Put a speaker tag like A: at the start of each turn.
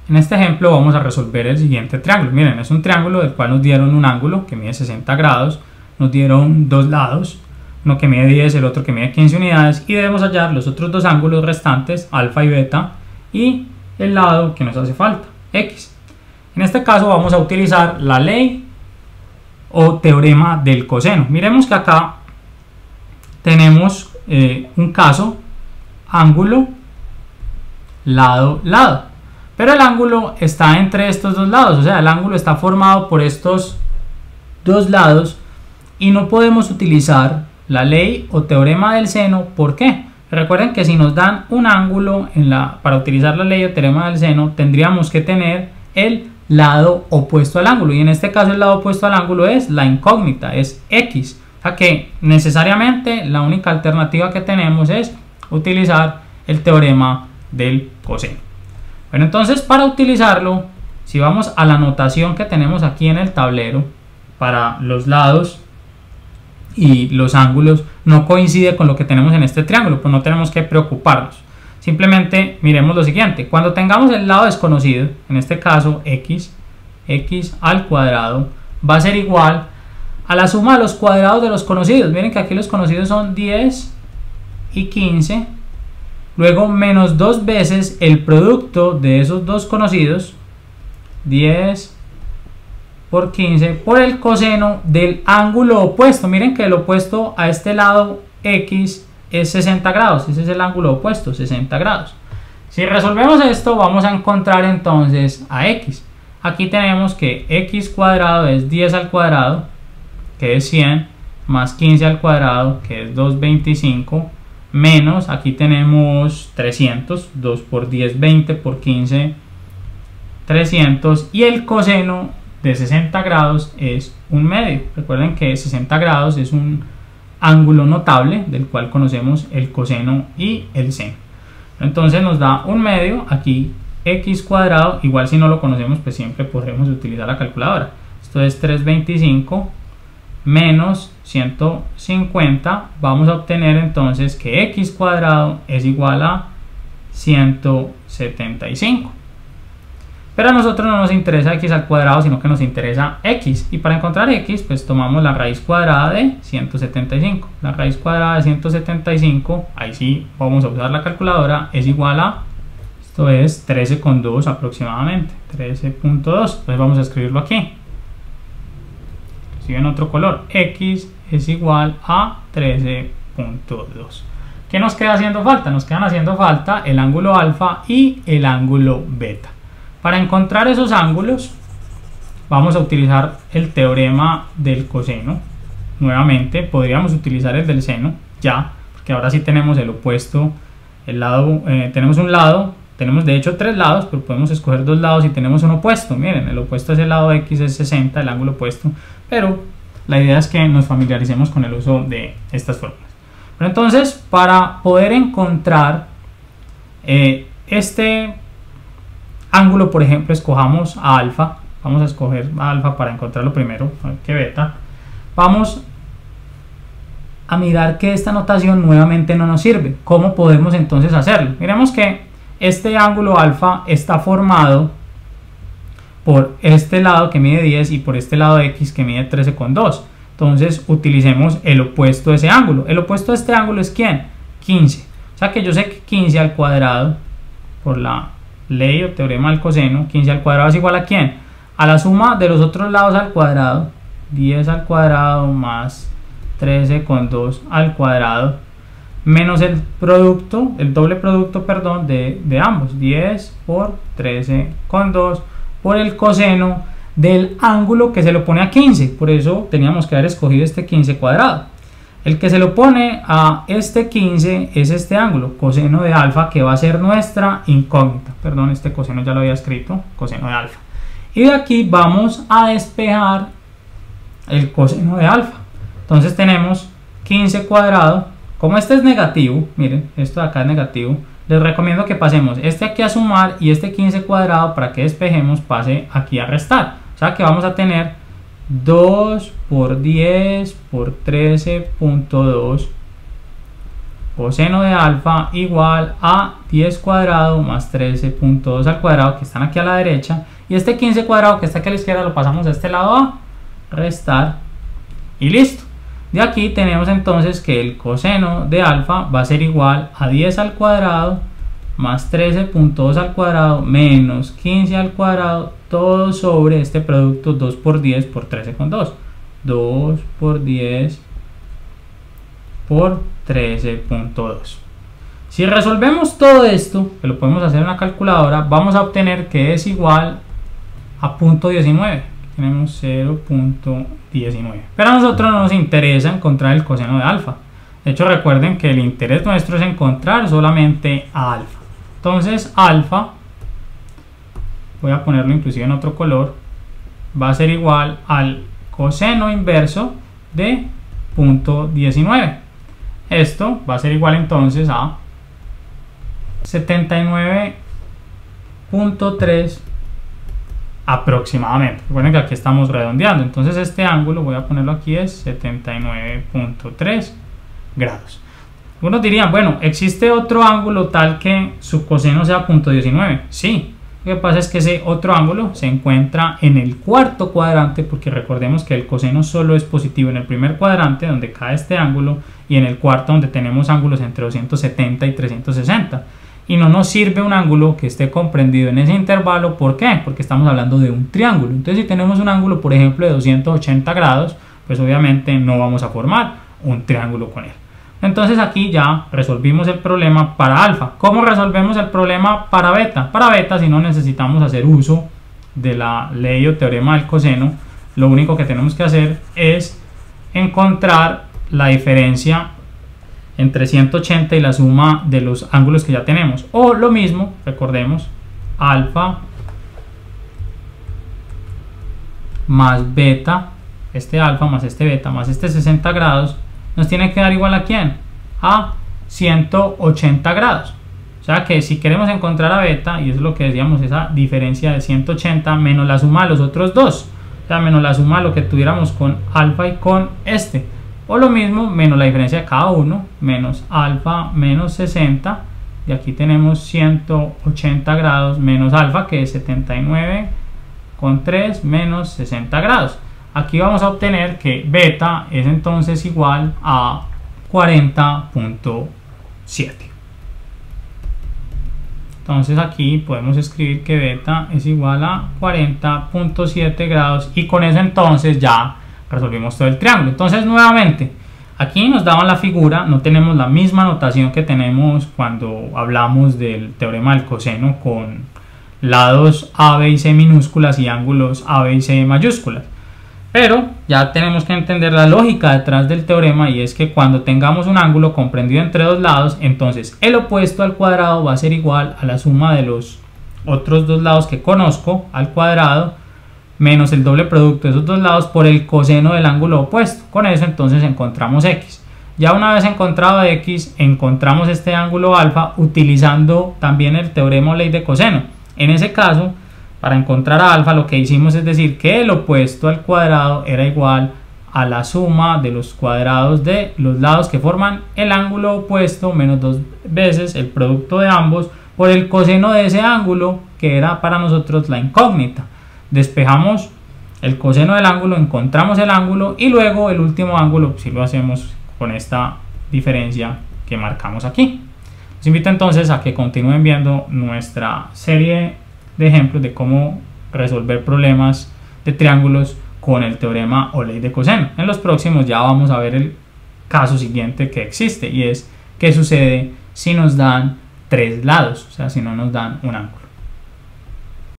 A: En este ejemplo vamos a resolver el siguiente triángulo. Miren, es un triángulo del cual nos dieron un ángulo que mide 60 grados, nos dieron dos lados, uno que mide 10, el otro que mide 15 unidades, y debemos hallar los otros dos ángulos restantes, alfa y beta, y el lado que nos hace falta, x. En este caso vamos a utilizar la ley o teorema del coseno. Miremos que acá tenemos un caso, ángulo, lado, lado. Pero el ángulo está entre estos dos lados, o sea, el ángulo está formado por estos dos lados y no podemos utilizar la ley o teorema del seno. ¿Por qué? Recuerden que si nos dan un ángulo para utilizar la ley o teorema del seno, tendríamos que tener el lado opuesto al ángulo, y en este caso el lado opuesto al ángulo es la incógnita, es x. O sea que necesariamente la única alternativa que tenemos es utilizar el teorema del coseno. Bueno, entonces para utilizarlo, si vamos a la notación que tenemos aquí en el tablero, para los lados y los ángulos no coincide con lo que tenemos en este triángulo, pues no tenemos que preocuparnos. Simplemente miremos lo siguiente: cuando tengamos el lado desconocido, en este caso x al cuadrado, va a ser igual a la suma de los cuadrados de los conocidos. Miren que aquí los conocidos son 10 y 15. Luego menos dos veces el producto de esos dos conocidos, 10 por 15, por el coseno del ángulo opuesto. Miren que el opuesto a este lado x es 60 grados. Ese es el ángulo opuesto, 60 grados. Si resolvemos esto, vamos a encontrar entonces a x. Aquí tenemos que x cuadrado es 10 al cuadrado, que es 100, más 15 al cuadrado, que es 225, menos, aquí tenemos 300, 2 por 10, 20 por 15, 300, y el coseno de 60 grados es un medio. Recuerden que 60 grados es un ángulo notable del cual conocemos el coseno y el seno. Entonces nos da un medio, aquí x cuadrado, igual si no lo conocemos pues siempre podremos utilizar la calculadora. Esto es 325 menos 150, vamos a obtener entonces que x cuadrado es igual a 175. Pero a nosotros no nos interesa x al cuadrado, sino que nos interesa x, y para encontrar x pues tomamos la raíz cuadrada de 175. La raíz cuadrada de 175, ahí sí vamos a usar la calculadora, es igual a, esto es 13,2 aproximadamente, 13.2. Pues vamos a escribirlo aquí, si en otro color, x es igual a 13.2. ¿Qué nos queda haciendo falta? Nos quedan haciendo falta el ángulo alfa y el ángulo beta. Para encontrar esos ángulos vamos a utilizar el teorema del coseno. Nuevamente podríamos utilizar el del seno ya, porque ahora sí tenemos el opuesto, el lado, tenemos un lado, tenemos de hecho tres lados, pero podemos escoger dos lados y tenemos un opuesto. Miren, el opuesto es el lado x, es 60, el ángulo opuesto, pero la idea es que nos familiaricemos con el uso de estas fórmulas. Pero entonces, para poder encontrar este ángulo, por ejemplo, escojamos a alfa. Vamos a escoger a alfa para encontrarlo primero, que beta. Vamos a mirar que esta notación nuevamente no nos sirve. ¿Cómo podemos entonces hacerlo? Miremos que este ángulo alfa está formado por este lado que mide 10 y por este lado x que mide 13,2. Entonces utilicemos el opuesto de ese ángulo. El opuesto de este ángulo es ¿quién? 15. O sea que yo sé que 15 al cuadrado, por la ley o teorema del coseno, 15 al cuadrado es igual a ¿quién? A la suma de los otros lados al cuadrado, 10 al cuadrado más 13,2 al cuadrado, menos el producto, el doble producto, perdón, de ambos, 10 por 13,2 por el coseno del ángulo que se lo pone a 15. Por eso teníamos que haber escogido este 15 cuadrado. El que se lo pone a este 15 es este ángulo, coseno de alfa, que va a ser nuestra incógnita. Perdón, este coseno ya lo había escrito, coseno de alfa. Y de aquí vamos a despejar el coseno de alfa. Entonces tenemos 15 cuadrado. Como este es negativo, miren, esto de acá es negativo, les recomiendo que pasemos este aquí a sumar y este 15 cuadrado, para que despejemos, pase aquí a restar. O sea que vamos a tener 2 por 10 por 13.2 coseno de alfa igual a 10 cuadrado más 13.2 al cuadrado, que están aquí a la derecha, y este 15 cuadrado que está aquí a la izquierda lo pasamos a este lado a restar y listo. De aquí tenemos entonces que el coseno de alfa va a ser igual a 10 al cuadrado más 13.2 al cuadrado menos 15 al cuadrado, todo sobre este producto 2 por 10 por 13,2. 2 por 10 por 13.2. Si resolvemos todo esto, que lo podemos hacer en la calculadora, vamos a obtener que es igual a 0.19. Tenemos 0.19. Pero a nosotros no nos interesa encontrar el coseno de alfa. De hecho, recuerden que el interés nuestro es encontrar solamente a alfa. Entonces, alfa, voy a ponerlo inclusive en otro color, va a ser igual al coseno inverso de 0.19. Esto va a ser igual entonces a 79.3 aproximadamente. Recuerden que aquí estamos redondeando, entonces este ángulo, voy a ponerlo aquí, es 79.3 grados. Algunos dirían, bueno, ¿existe otro ángulo tal que su coseno sea 0.19? Sí, lo que pasa es que ese otro ángulo se encuentra en el cuarto cuadrante, porque recordemos que el coseno solo es positivo en el primer cuadrante donde cae este ángulo, y en el cuarto donde tenemos ángulos entre 270 y 360. Y no nos sirve un ángulo que esté comprendido en ese intervalo. ¿Por qué? Porque estamos hablando de un triángulo. Entonces, si tenemos un ángulo, por ejemplo, de 280 grados, pues obviamente no vamos a formar un triángulo con él. Entonces aquí ya resolvimos el problema para alfa. ¿Cómo resolvemos el problema para beta? Para beta, si no necesitamos hacer uso de la ley o teorema del coseno, lo único que tenemos que hacer es encontrar la diferencia entre 180 y la suma de los ángulos que ya tenemos. O lo mismo, recordemos, alfa más beta, este alfa más este beta más este 60 grados, nos tiene que dar igual a ¿quién? A 180 grados. O sea que si queremos encontrar a beta, y es lo que decíamos, esa diferencia de 180 menos la suma de los otros dos, o sea, menos la suma de lo que tuviéramos con alfa y con este, o lo mismo, menos la diferencia de cada uno, menos alfa menos 60, y aquí tenemos 180 grados menos alfa, que es 79,3 menos 60 grados. Aquí vamos a obtener que beta es entonces igual a 40.7. Entonces aquí podemos escribir que beta es igual a 40.7 grados, y con eso entonces ya resolvimos todo el triángulo. Entonces nuevamente, aquí nos daban la figura, no tenemos la misma notación que tenemos cuando hablamos del teorema del coseno con lados A, B y C minúsculas y ángulos A, B y C mayúsculas. Pero ya tenemos que entender la lógica detrás del teorema, y es que cuando tengamos un ángulo comprendido entre dos lados, entonces el opuesto al cuadrado va a ser igual a la suma de los otros dos lados que conozco al cuadrado menos el doble producto de esos dos lados por el coseno del ángulo opuesto. Con eso entonces encontramos x. Ya una vez encontrado x, encontramos este ángulo alfa utilizando también el teorema o ley de coseno. En ese caso, para encontrar a alfa, lo que hicimos es decir que el opuesto al cuadrado era igual a la suma de los cuadrados de los lados que forman el ángulo opuesto menos dos veces el producto de ambos por el coseno de ese ángulo, que era para nosotros la incógnita. Despejamos el coseno del ángulo, encontramos el ángulo, y luego el último ángulo si lo hacemos con esta diferencia que marcamos aquí. Les invito entonces a que continúen viendo nuestra serie de ejemplos de cómo resolver problemas de triángulos con el teorema o ley de coseno. En los próximos ya vamos a ver el caso siguiente que existe, y es qué sucede si nos dan tres lados, o sea, si no nos dan un ángulo.